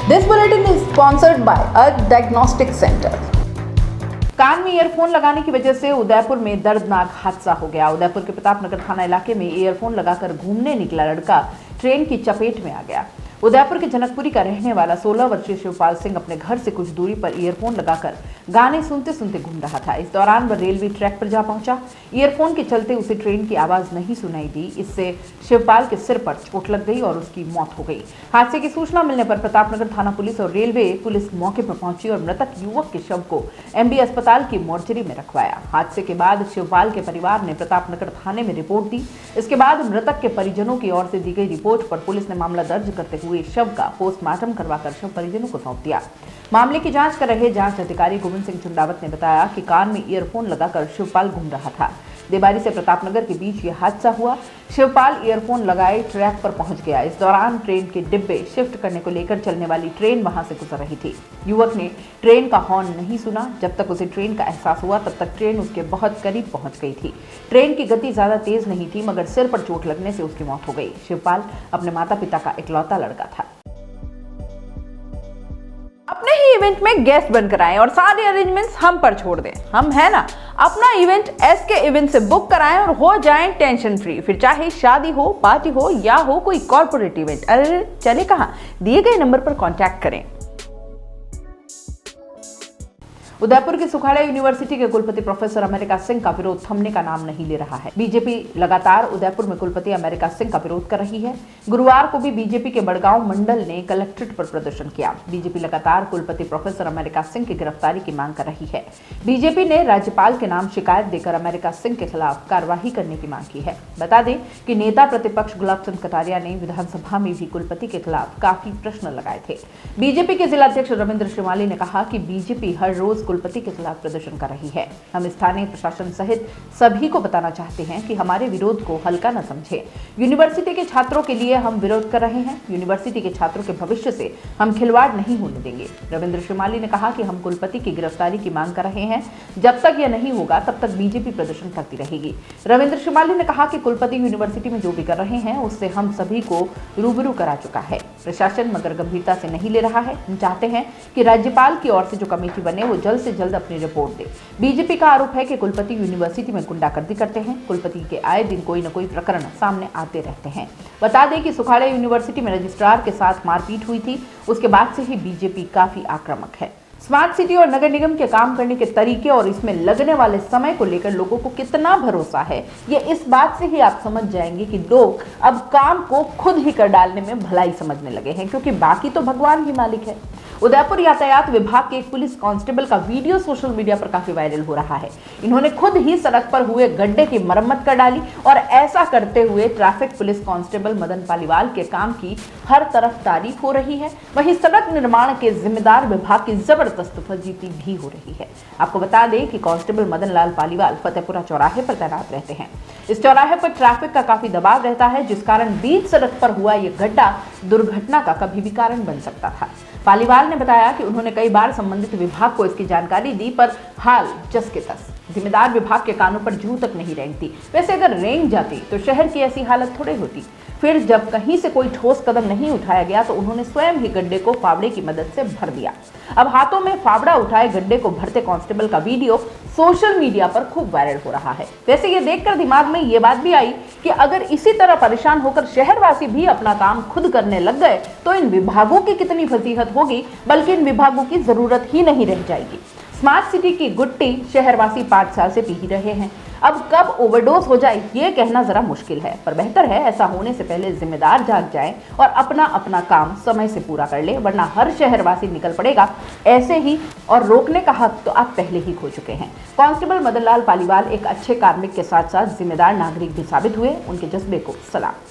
This bulletin is sponsored by a diagnostic center. कान में earphone लगाने की वजह से उदयपुर में दर्दनाक हादसा हो गया। उदयपुर के प्रतापनगर थाना इलाके में ईयरफोन लगाकर घूमने निकला लड़का ट्रेन की चपेट में आ गया। उदयपुर के जनकपुरी का रहने वाला 16 वर्षीय शिवपाल सिंह अपने घर से कुछ दूरी पर ईयरफोन लगाकर गाने सुनते सुनते घूम रहा था। इस दौरान वह रेलवे ट्रैक पर जा पहुंचा। ईयरफोन के चलते उसे ट्रेन की आवाज नहीं सुनाई दी। इससे शिवपाल के सिर पर चोट लग गई और उसकी मौत हो गई। हादसे की सूचना मिलने पर प्रतापनगर थाना पुलिस और रेलवे पुलिस मौके पर पहुंची और मृतक युवक के शव को एमबी अस्पताल की मोर्चरी में रखवाया। हादसे के बाद शिवपाल के परिवार ने प्रतापनगर थाने में रिपोर्ट दी। इसके बाद मृतक के परिजनों की ओर से दी गई रिपोर्ट पर पुलिस ने मामला दर्ज करते हुए शव का पोस्टमार्टम करवाकर शव परिजनों को सौंप दिया। मामले की जांच कर रहे जांच अधिकारी गोविंद सिंह चुंडावत ने बताया कि कान में ईयरफोन लगाकर शिवपाल घूम रहा था। देवारी से प्रतापनगर के बीच यह हादसा हुआ। शिवपाल ईयरफोन लगाए ट्रैक पर पहुंच गया। इस दौरान ट्रेन के डिब्बे शिफ्ट करने को लेकर चलने वाली ट्रेन वहां से गुजर रही थी। युवक ने ट्रेन का हॉर्न नहीं सुना। जब तक उसे ट्रेन का एहसास हुआ तब तक ट्रेन उसके बहुत करीब पहुंच गई थी। ट्रेन की गति ज्यादा तेज नहीं थी, मगर सिर पर चोट लगने से उसकी मौत हो गई। शिवपाल अपने माता पिता का इकलौता लड़का था। अपने ही इवेंट में गेस्ट बनकर आएं और सारे अरेंजमेंट्स हम पर छोड़ दें। हम है ना, अपना इवेंट एसके इवेंट से बुक कराएं और हो जाएं टेंशन फ्री। फिर चाहे शादी हो, पार्टी हो या हो कोई कॉर्पोरेट इवेंट, अरे चले कहां, दिए गए नंबर पर कांटेक्ट करें। उदयपुर की सुखाड़ा यूनिवर्सिटी के कुलपति प्रोफेसर अमेरिका सिंह का विरोध थमने का नाम नहीं ले रहा है। बीजेपी लगातार उदयपुर में कुलपति अमेरिका सिंह का विरोध कर रही है। गुरुवार को भी बीजेपी के बड़गांव मंडल ने कलेक्ट्रेट पर प्रदर्शन किया। बीजेपी लगातार कुलपति प्रोफेसर अमेरिका सिंह की गिरफ्तारी की मांग कर रही है। बीजेपी ने राज्यपाल के नाम शिकायत देकर अमेरिका सिंह के खिलाफ कार्रवाई करने की मांग की है। बता दें कि नेता प्रतिपक्ष गुलाब चंद कटारिया ने विधानसभा में भी कुलपति के खिलाफ काफी प्रश्न लगाए थे। बीजेपी के जिलाध्यक्ष रविंद्र श्रीमाली ने कहा कि बीजेपी हर रोज कुलपति के खिलाफ प्रदर्शन कर रही है। हम स्थानीय प्रशासन सहित सभी को बताना चाहते हैं कि हमारे विरोध को हल्का न समझें। यूनिवर्सिटी के छात्रों के लिए हम विरोध कर रहे हैं। यूनिवर्सिटी के छात्रों के भविष्य से हम खिलवाड़ नहीं होने देंगे। रविंद्र श्रीमाली ने कहा कि हम कुलपति की गिरफ्तारी की मांग कर रहे हैं। जब तक यह नहीं होगा तब तक बीजेपी प्रदर्शन करती रहेगी। रविंद्र श्रीमाली ने कहा कि कुलपति यूनिवर्सिटी में जो भी कर रहे हैं उससे हम सभी को रूबरू करा चुका है। प्रशासन मगर गंभीरता से नहीं ले रहा है। हम चाहते हैं कि राज्यपाल की ओर से जो कमेटी बने वो जल्द से जल्द अपनी रिपोर्ट दे। बीजेपी का आरोप है कि कुलपति यूनिवर्सिटी में गुंडागर्दी करते हैं। कुलपति के आए दिन कोई न कोई प्रकरण सामने आते रहते हैं। बता दें कि सुखाड़ा यूनिवर्सिटी में रजिस्ट्रार के साथ मारपीट हुई थी। उसके बाद से ही बीजेपी काफी आक्रामक है। स्मार्ट सिटी और नगर निगम के काम करने के तरीके और इसमें लगने वाले समय को लेकर लोगों को कितना भरोसा है, ये इस बात से ही आप समझ जाएंगे कि लोग अब काम को खुद ही कर डालने में भलाई समझने लगे हैं, क्योंकि बाकी तो भगवान ही मालिक है। उदयपुर यातायात विभाग के एक पुलिस कांस्टेबल का वीडियो सोशल मीडिया पर काफी वायरल हो रहा है। इन्होंने खुद ही सड़क पर हुए गड्ढे की मरम्मत कर डाली और ऐसा करते हुए traffic police constable Madan Paliwal के काम की हर तरफ तारीफ हो रही है। वहीं सड़क निर्माण के जिम्मेदार विभाग की जबरदस्त फजीती भी हो रही है। आपको बता दें कि कांस्टेबल मदन लाल पालीवाल फतेहपुरा चौराहे पर तैनात रहते हैं। इस चौराहे पर ट्रैफिक का काफी दबाव रहता है, जिस कारण बीच सड़क पर हुआ यह गड्ढा दुर्घटना का कभी भी कारण बन सकता था। पालीवाल ने बताया कि उन्होंने कई बार संबंधित विभाग को इसकी जानकारी दी, पर हाल जस के तस। जिम्मेदार विभाग के कानों पर जूं तक नहीं रेंगती। वैसे अगर रेंग जाती तो शहर की ऐसी हालत थोड़ी होती। फिर जब कहीं से कोई ठोस कदम नहीं उठाया गया तो उन्होंने स्वयं ही गड्ढे को फावड़े की मदद से भर दिया। अब हाथों में फावड़ा उठाए गड्ढे को भरते कांस्टेबल का वीडियो सोशल मीडिया पर खूब वायरल हो रहा है। वैसे ये देखकर दिमाग में ये बात भी आई कि अगर इसी तरह परेशान होकर शहरवासी भी अपना काम खुद करने लग गए तो इन विभागों की कितनी फजीहत होगी, बल्कि इन विभागों की जरूरत ही नहीं रह जाएगी। स्मार्ट सिटी की गुट्टी शहरवासी 5 साल से पी ही रहे हैं। अब कब ओवरडोज हो जाए ये कहना जरा मुश्किल है, पर बेहतर है ऐसा होने से पहले जिम्मेदार जाग जाए और अपना अपना काम समय से पूरा कर ले, वरना हर शहरवासी निकल पड़ेगा ऐसे ही, और रोकने का हक तो आप पहले ही खो चुके हैं। कांस्टेबल मदन लाल पालीवाल एक अच्छे कार्मिक के साथ साथ जिम्मेदार नागरिक भी साबित हुए। उनके जज्बे को सलाम।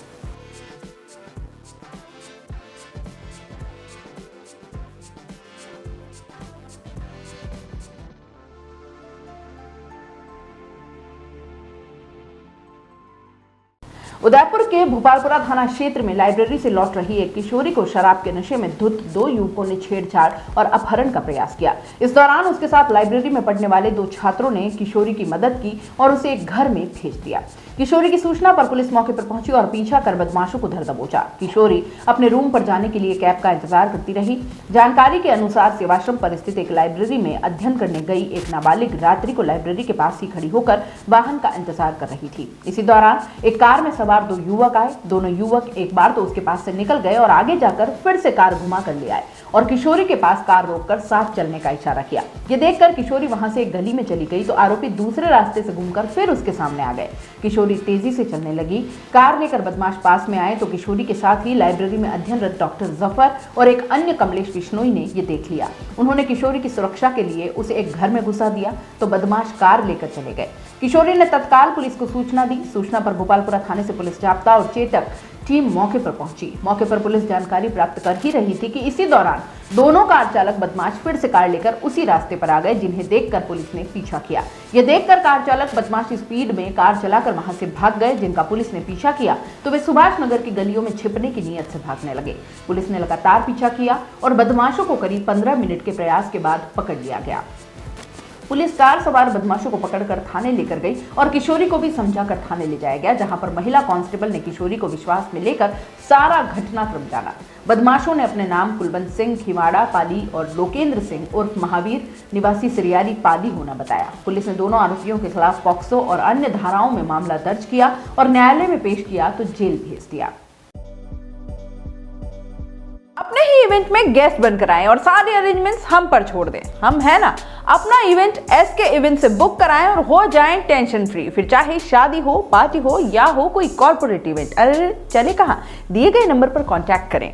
उदयपुर के भोपालपुरा थाना क्षेत्र में लाइब्रेरी से लौट रही एक किशोरी को शराब के नशे में धुत 2 युवकों ने छेड़छाड़ और अपहरण का प्रयास किया। इस दौरान उसके साथ लाइब्रेरी में पढ़ने वाले 2 छात्रों ने किशोरी की मदद की और उसे एक घर में भेज दिया। किशोरी की सूचना पर पुलिस मौके पर पहुंची और पीछा कर बदमाशों को धर दबोचा। किशोरी अपने रूम पर जाने के लिए कैब का इंतजार करती रही। जानकारी के अनुसार सेवाश्रम पर स्थित एक लाइब्रेरी में अध्ययन करने गई एक नाबालिग रात्रि को लाइब्रेरी के पास ही खड़ी होकर वाहन का इंतजार कर रही थी। इसी दौरान एक कार में सवार 2 युवक आए। दोनों युवक एक बार तो उसके पास से निकल गए और आगे जाकर फिर से कार घुमा कर ले आए और किशोरी के पास कार रोककर साथ चलने का इशारा किया। ये देखकर किशोरी वहां से एक गली में चली गई तो आरोपी दूसरे रास्ते से घूमकर फिर उसके सामने आ गए। किशोरी तेजी से चलने लगी। कार लेकर बदमाश पास में आए तो किशोरी के साथ ही लाइब्रेरी में अध्ययनरत डॉक्टर जफर और एक अन्य कमलेश बिश्नोई ने ये देख लिया। उन्होंने किशोरी की सुरक्षा के लिए उसे एक घर में घुसा दिया तो बदमाश कार लेकर चले गए। किशोरी ने तत्काल पुलिस को सूचना दी। सूचना पर गोपालपुरा थाने से पुलिस जाब्ता और चेतक टीम मौके पर पहुंची। मौके पर पुलिस जानकारी प्राप्त कर ही रही थी कि इसी दौरान दोनों कार चालक बदमाश फिर से कार लेकर उसी रास्ते पर आ गए, जिन्हें देखकर पुलिस ने पीछा किया। यह देखकर कार चालक बदमाश स्पीड में कार चलाकर वहां से भाग गए। जिनका पुलिस ने पीछा किया तो वे सुभाष नगर की गलियों में छिपने की नीयत से भागने लगे। पुलिस ने लगातार पीछा किया और बदमाशों को करीब 15 मिनट के प्रयास के बाद पकड़ लिया गया। पुलिस कार सवार बदमाशों को पकड़कर थाने लेकर गई और किशोरी को भी समझाकर थाने ले जाया गया, जहां पर महिला कांस्टेबल ने किशोरी को विश्वास में लेकर सारा घटनाक्रम जाना। बदमाशों ने अपने नाम कुलवंत सिंह खिवाड़ा पाली और लोकेंद्र सिंह उर्फ महावीर निवासी सिरियारी पाली होना बताया। पुलिस ने दोनों आरोपियों के खिलाफ पॉक्सो और अन्य धाराओं में मामला दर्ज किया और न्यायालय में पेश किया तो जेल भेज दिया। अपने ही इवेंट में गेस्ट बनकर आएं और सारे अरेंजमेंट्स हम पर छोड़ दें। हम है ना, अपना इवेंट एसके इवेंट से बुक कराएं और हो जाएं टेंशन फ्री। फिर चाहे शादी हो, पार्टी हो या हो कोई कॉर्पोरेट इवेंट, अरे चले कहां, दिए गए नंबर पर कांटेक्ट करें।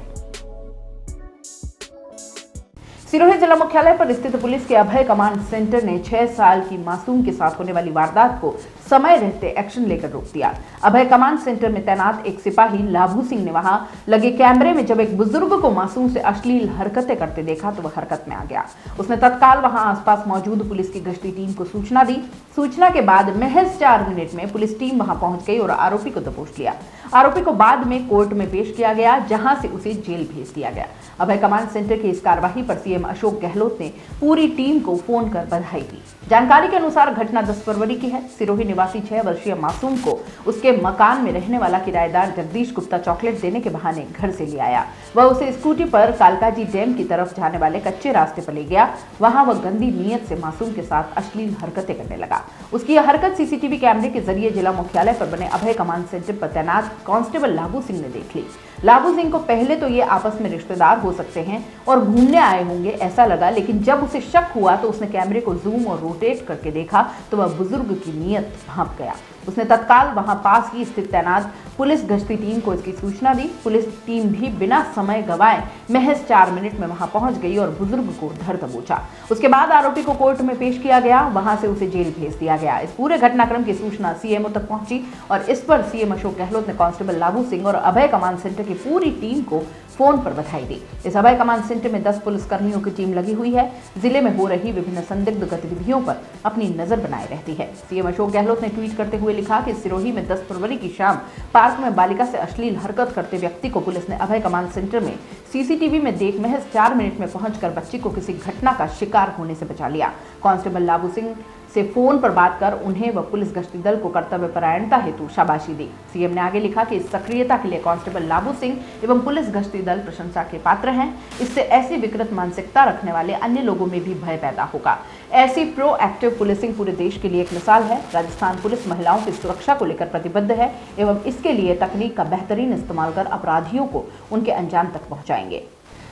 सिरोही जिला मुख्यालय पर स्थित पुलिस के अभय कमांड सेंटर ने 6 साल की मासूम के साथ होने वाली वारदात को समय रहते एक्शन लेकर रोक दिया। अभय कमांड सेंटर में तैनात एक सिपाही लाभू सिंह ने वहां लगे कैमरे में जब एक बुजुर्ग को मासूम से अश्लील हरकतें करते देखा तो वह हरकत में आ गया। उसने तत्काल वहां आसपास मौजूद पुलिस की गश्ती टीम को सूचना दी। सूचना के बाद महज 4 मिनट में पुलिस टीम वहां पहुंच गई और आरोपी को दबोच लिया। आरोपी को बाद में कोर्ट में पेश किया गया, जहां से उसे जेल भेज दिया गया। अभय कमांड सेंटर की इस कार्रवाई पर सीएम अशोक गहलोत ने पूरी टीम को फोन कर बधाई दी। जानकारी के अनुसार घटना 10 फरवरी की है। सिरोही निवासी 6 वर्षीय मासूम को उसके मकान में रहने वाला किराएदार जगदीश गुप्ता चॉकलेट देने के बहाने घर से ले आया। वह उसे स्कूटी पर कालकाजी डैम की तरफ जाने वाले कच्चे रास्ते पर ले गया। वहां वह गंदी नीयत से मासूम के साथ अश्लील हरकतें करने लगा। उसकी यह हरकत सीसीटीवी कैमरे के जरिए जिला मुख्यालय पर बने अभय कमांड सेंटर पर तैनात कांस्टेबल लाभू सिंह ने देख ली। लाभू सिंह को पहले तो ये आपस में रिश्तेदार हो सकते हैं और घूमने आए होंगे ऐसा लगा, लेकिन जब उसे शक हुआ तो उसने कैमरे को जूम और रोटेट करके देखा तो वह बुजुर्ग की नीयत भांप गया। उसने तत्काल वहां पास ही स्थित तैनात पुलिस गश्ती टीम को इसकी सूचना दी। पुलिस टीम भी बिना समय गंवाए महज 4 मिनट में वहां पहुंच गई और बुजुर्ग को धर दबोचा। उसके बाद आरोपी को कोर्ट में पेश किया गया, वहां से उसे जेल भेज दिया गया। इस पूरे घटनाक्रम की सूचना सीएमओ तक पहुंची और इस पर सीएम अशोक गहलोत ने कांस्टेबल लाभू सिंह और अभय कमांड सेंटर की पूरी टीम को फोन पर बधाई दी। इस अभय कमांड सेंटर में 10 पुलिसकर्मियों की टीम लगी हुई है। जिले में हो रही विभिन्न संदिग्ध गतिविधियों पर अपनी नजर बनाए रहती है। सीएम अशोक गहलोत ने ट्वीट करते हुए लिखा कि सिरोही में 10 फरवरी की शाम पार्क में बालिका से अश्लील हरकत करते व्यक्ति को पुलिस ने अभय कमांड सेंटर में सीसीटीवी में देख महज 4 मिनट में पहुंचकर बच्ची को किसी घटना का शिकार होने से बचा लिया। कांस्टेबल लाभू सिंह से फोन पर बात कर उन्हें व पुलिस गश्ती दल को कर्तव्य परायणता हेतु शाबाशी दी। सीएम ने आगे लिखा कि इस सक्रियता के लिए कांस्टेबल लाभू सिंह एवं पुलिस गश्ती दल प्रशंसा के पात्र हैं। इससे ऐसी विकृत मानसिकता रखने वाले अन्य लोगों में भी भय पैदा होगा। ऐसी प्रोएक्टिव पुलिसिंग पूरे देश के लिए एक मिसाल है। राजस्थान पुलिस महिलाओं की सुरक्षा को लेकर प्रतिबद्ध है एवं इसके लिए तकनीक का बेहतरीन इस्तेमाल कर अपराधियों को उनके अंजाम तक पहुंचाएंगे।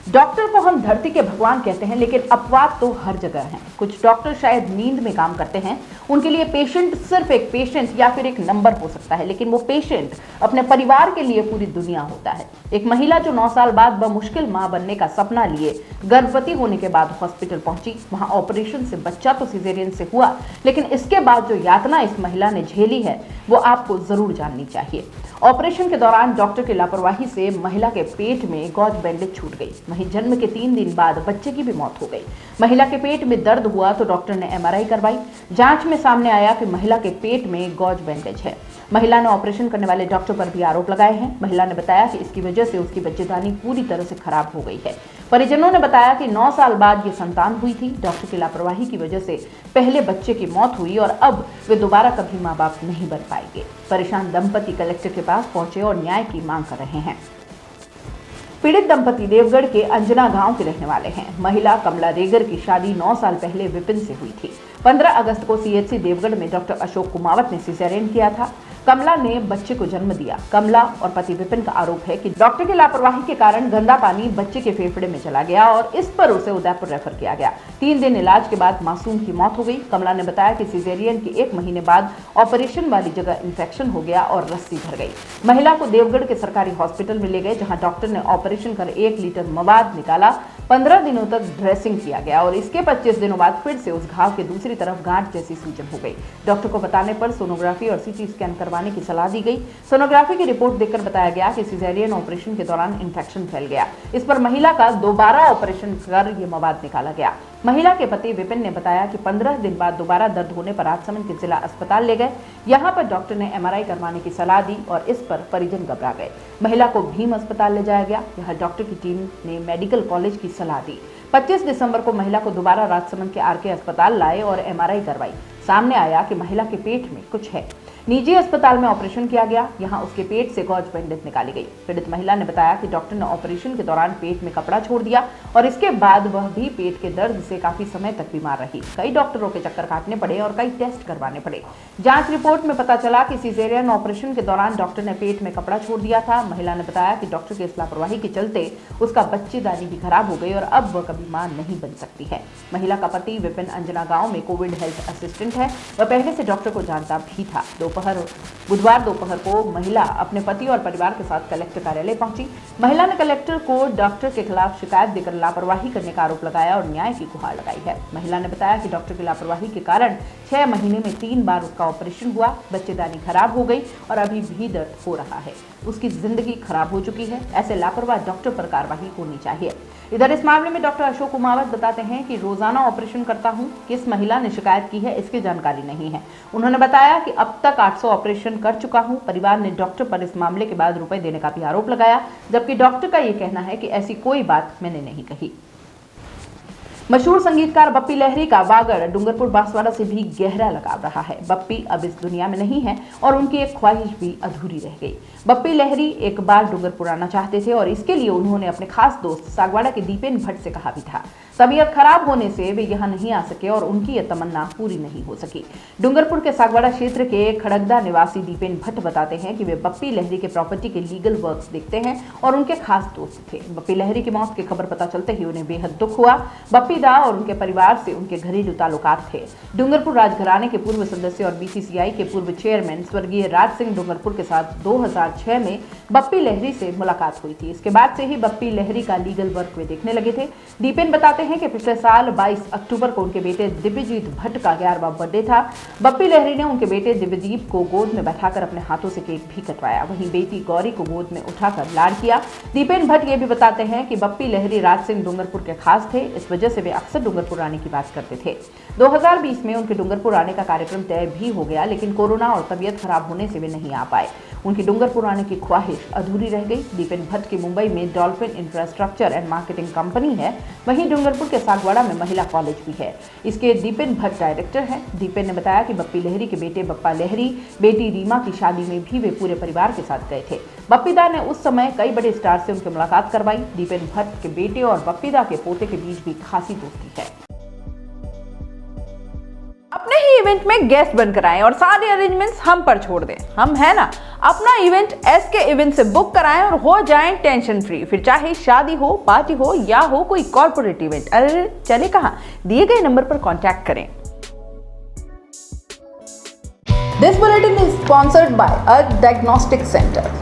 डॉक्टर को हम धरती के भगवान कहते हैं, लेकिन अपवाद तो हर जगह हैं। कुछ डॉक्टर शायद नींद में काम करते हैं। उनके लिए पेशेंट सिर्फ एक पेशेंट या फिर एक नंबर हो सकता है, लेकिन वो पेशेंट अपने परिवार के लिए पूरी दुनिया होता है। एक महिला जो 9 साल बाद बमुश्किल मां बनने का सपना लिए गर्भवती होने के बाद हॉस्पिटल पहुंची, वहां ऑपरेशन से बच्चा तो सिजेरियन से हुआ, लेकिन इसके बाद जो यातना इस महिला ने झेली है वो आपको जरूर जाननी चाहिए। ऑपरेशन के दौरान डॉक्टर की लापरवाही से महिला के पेट में गॉज बैंडेज छूट गई। वहीं जन्म के 3 दिन बाद बच्चे की भी मौत हो गई। महिला के पेट में दर्द हुआ तो डॉक्टर ने एमआरआई करवाई। जांच में सामने आया कि महिला के पेट में गॉज बैंडेज है। महिला ने ऑपरेशन करने वाले डॉक्टर पर भी आरोप लगाए हैं। महिला ने बताया कि इसकी वजह से उसकी बच्चेदानी पूरी तरह से खराब हो गई है। परिजनों ने बताया कि 9 साल बाद ये संतान हुई थी। डॉक्टर की लापरवाही की वजह से पहले बच्चे की मौत हुई और अब वे दोबारा कभी मां बाप नहीं बन पाएंगे। परेशान दंपति कलेक्टर के पास पहुंचे और न्याय की मांग कर रहे हैं। पीड़ित दंपति देवगढ़ के अंजना गांव के रहने वाले हैं। महिला कमला रेगर की शादी 9 साल पहले विपिन से हुई थी। 15 अगस्त को सीएचसी देवगढ़ में डॉक्टर अशोक कुमावत ने सिजेरियन किया था। कमला ने बच्चे को जन्म दिया। कमला और पति विपिन का आरोप है कि डॉक्टर की लापरवाही के कारण गंदा पानी बच्चे के फेफड़े में चला गया और इस पर उसे उदयपुर रेफर किया गया। 3 दिन इलाज के बाद मासूम की मौत हो गई। कमला ने बताया कि सिजेरियन के 1 महीने बाद ऑपरेशन वाली जगह इंफेक्शन हो गया और रस्सी भर गई। महिला को देवगढ़ के सरकारी हॉस्पिटल में ले गए, जहां डॉक्टर ने ऑपरेशन कर 1 लीटर मवाद निकाला। 15 दिनों तक ड्रेसिंग किया गया और इसके 25 दिनों बाद फिर से उस घाव के दूसरी तरफ गांठ जैसी सूजन हो गई। डॉक्टर को बताने पर सोनोग्राफी और सीटी स्कैन करवाने की सलाह दी गई। सोनोग्राफी की रिपोर्ट देखकर बताया गया कि सिजेरियन ऑपरेशन के दौरान इंफेक्शन फैल गया। इस पर महिला का दोबारा ऑपरेशन कर ये मवाद निकाला गया। महिला के पति विपिन ने बताया कि 15 दिन बाद दोबारा दर्द होने पर राजसमंद के जिला अस्पताल ले गए। यहां पर डॉक्टर ने एमआरआई करवाने की सलाह दी और इस पर परिजन घबरा गए। महिला को भीम अस्पताल ले जाया गया। यहां डॉक्टर की टीम ने मेडिकल कॉलेज की सलाह दी। 25 दिसंबर को महिला को दोबारा राजसमंद के आरके अस्पताल लाए और एमआरआई करवाई। सामने आया कि महिला के पेट में कुछ है। निजी अस्पताल में ऑपरेशन किया गया। यहां उसके पेट से गॉज पेंडेंट निकाली गई। पीड़ित महिला ने बताया कि डॉक्टर ने ऑपरेशन के दौरान पेट में कपड़ा छोड़ दिया और इसके बाद वह भी पेट के दर्द से काफी समय तक बीमार रही। कई डॉक्टरों के चक्कर काटने पड़े और कई टेस्ट करवाने पड़े। जांच रिपोर्ट में पता चला कि सिजेरियन ऑपरेशन के दौरान डॉक्टर ने पेट में कपड़ा छोड़ दिया था। महिला ने बताया कि डॉक्टर की इस लापरवाही के चलते उसका बच्चेदानी भी खराब हो गई और अब वह कभी मां नहीं बन सकती है। महिला का पति विपिन अंजना गांव में कोविड हेल्थ असिस्टेंट है। वह पहले से डॉक्टर को जानता भी था। बुधवार दोपहर को महिला अपने पति और परिवार के साथ कलेक्टर कार्यालय पहुंची। महिला ने कलेक्टर को डॉक्टर के खिलाफ शिकायत देकर लापरवाही करने का आरोप लगाया और न्याय की गुहार लगाई है। महिला ने बताया कि डॉक्टर की लापरवाही के कारण 6 महीने में 3 बार उसका ऑपरेशन हुआ। बच्चेदानी खराब हो गई और अभी भी दर्द हो रहा है। उसकी जिंदगी खराब हो चुकी है। ऐसे लापरवाह डॉक्टर पर कार्रवाई होनी चाहिए। इधर इस मामले में डॉक्टर अशोक कुमावत बताते हैं कि रोजाना ऑपरेशन करता हूं। किस महिला ने शिकायत की है इसकी जानकारी नहीं है। उन्होंने बताया कि अब तक 800 ऑपरेशन कर चुका हूं। परिवार ने डॉक्टर पर इस मामले के बाद रुपए देने का भी आरोप लगाया, जबकि डॉक्टर का ये कहना है कि ऐसी कोई बात मैंने नहीं कही। मशहूर संगीतकार बप्पी लहरी का वागड़ डूंगरपुर बांसवाड़ा से भी गहरा लगाव रहा है। बप्पी अब इस दुनिया में नहीं है और उनकी एक ख्वाहिश भी अधूरी रह गई। बप्पी लहरी एक बार डूंगरपुर आना चाहते थे और इसके लिए उन्होंने अपने खास दोस्त सागवाड़ा के दीपेन भट्ट से कहा भी था। तबीयत खराब होने से वे यहाँ नहीं आ सके और उनकी यह तमन्ना पूरी नहीं हो सकी। डूंगरपुर के सागवाड़ा क्षेत्र के खड़गदा निवासी दीपेन भट्ट बताते हैं कि वे बप्पी लहरी के प्रॉपर्टी के लीगल वर्क्स देखते हैं और उनके खास दोस्त थे। बप्पी लहरी की मौत की खबर पता चलते ही उन्हें बेहद दुख हुआ। बप्पी दा और उनके परिवार से उनके घरेलू ताल्लुकात थे। डूंगरपुर राजघराने के पूर्व सदस्य और बीसीसीआई के पूर्व चेयरमैन स्वर्गीय राज सिंह डूंगरपुर के साथ 2006 में बप्पी लहरी से मुलाकात हुई थी। इसके बाद से ही बप्पी लहरी का लीगल वर्क वे देखने लगे थे। दीपेन बताते हैं कि पिछले साल 22 अक्टूबर को उनके बेटे दिव्यजीत भट्ट का 11वां बर्थडे था। बप्पी लहरी ने उनके बेटे दिव्यदीप को गोद में बैठाकर अपने हाथों से केक भी कटवाया। वहीं बेटी गौरी को गोद में उठाकर लाड किया। दीपेन भट्ट ये भी बताते हैं कि बप्पी लहरी राज सिंह डूंगरपुर के खास थे। इस वजह से वे अक्सर डूंगरपुर आने की बात करते थे। 2020 में उनके डूंगरपुर आने का कार्यक्रम तय भी हो गया, लेकिन कोरोना और तबीयत खराब होने से वे नहीं आ पाए। उनकी डूंगरपुर आने की ख्वाहिश अधूरी रह गई। दीपेन भट्ट की मुंबई में dolphin infrastructure and marketing company है। वहीं डूंगरपुर के सागवाड़ा में महिला कॉलेज भी है। इसके दीपेन भट्ट डायरेक्टर हैं। दीपेन ने बताया कि बप्पी लहरी के बेटे बप्पा लहरी बेटी रीमा की शादी में भी वे पूरे परिवार के साथ गए थे। बप्पीदा ने उस समय कई बड़े स्टार से उनकी मुलाकात करवाई। दीपेन भट्ट के बेटे और बप्पीदा के पोते के बीच भी खासी दोस्ती है। अपने ही इवेंट में गेस्ट बनकर आएं और सारे अरेंजमेंट्स हम पर छोड़ दें। हम है ना, अपना इवेंट एसके इवेंट से बुक कराएं और हो जाएं टेंशन फ्री। फिर चाहे शादी हो, पार्टी हो या हो कोई कॉर्पोरेट इवेंट, अरे चले कहां, दिए गए नंबर पर कांटेक्ट करें। This bulletin is sponsored by a diagnostic centre.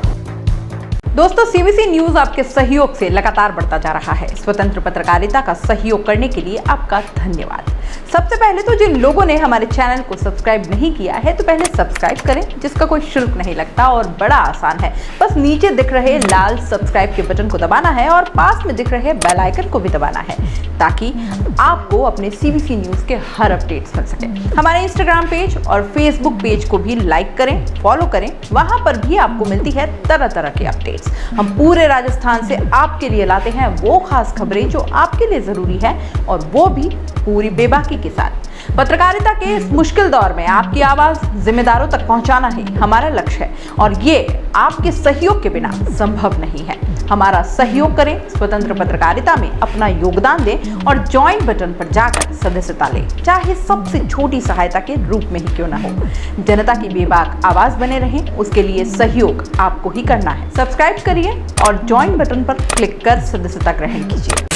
दोस्तों, सीबीसी न्यूज आपके सहयोग से लगातार बढ़ता जा रहा है। स्वतंत्र पत्रकारिता का सहयोग करने के लिए आपका धन्यवाद। सबसे पहले तो जिन लोगों ने हमारे चैनल को सब्सक्राइब नहीं किया है तो पहले सब्सक्राइब करें, जिसका कोई शुल्क नहीं लगता और बड़ा आसान है। बस नीचे दिख रहे लाल सब्सक्राइब के बटन को दबाना है और पास में दिख रहे बेल आइकन को भी दबाना है ताकि आपको अपने सीबीसी न्यूज के हर अपडेट्स मिल सके। हमारे इंस्टाग्राम पेज और फेसबुक पेज को भी लाइक करें, फॉलो करें, वहां पर भी आपको मिलती है तरह तरह के अपडेट्स। हम पूरे राजस्थान से आपके लिए लाते हैं वो खास खबरें जो आपके लिए जरूरी है और वो भी पूरी बेबाकी के साथ। पत्रकारिता के इस मुश्किल दौर में आपकी आवाज जिम्मेदारों तक पहुंचाना ही हमारा लक्ष्य है और ये आपके सहयोग के बिना संभव नहीं है। हमारा सहयोग करें, स्वतंत्र पत्रकारिता में अपना योगदान दें और ज्वाइन बटन पर जाकर सदस्यता लें, चाहे सबसे छोटी सहायता के रूप में ही क्यों न हो। जनता की बेबाक आवाज बने रहें, उसके लिए सहयोग आपको ही करना है। सब्सक्राइब करिए और ज्वाइन बटन पर क्लिक कर सदस्यता ग्रहण कीजिए।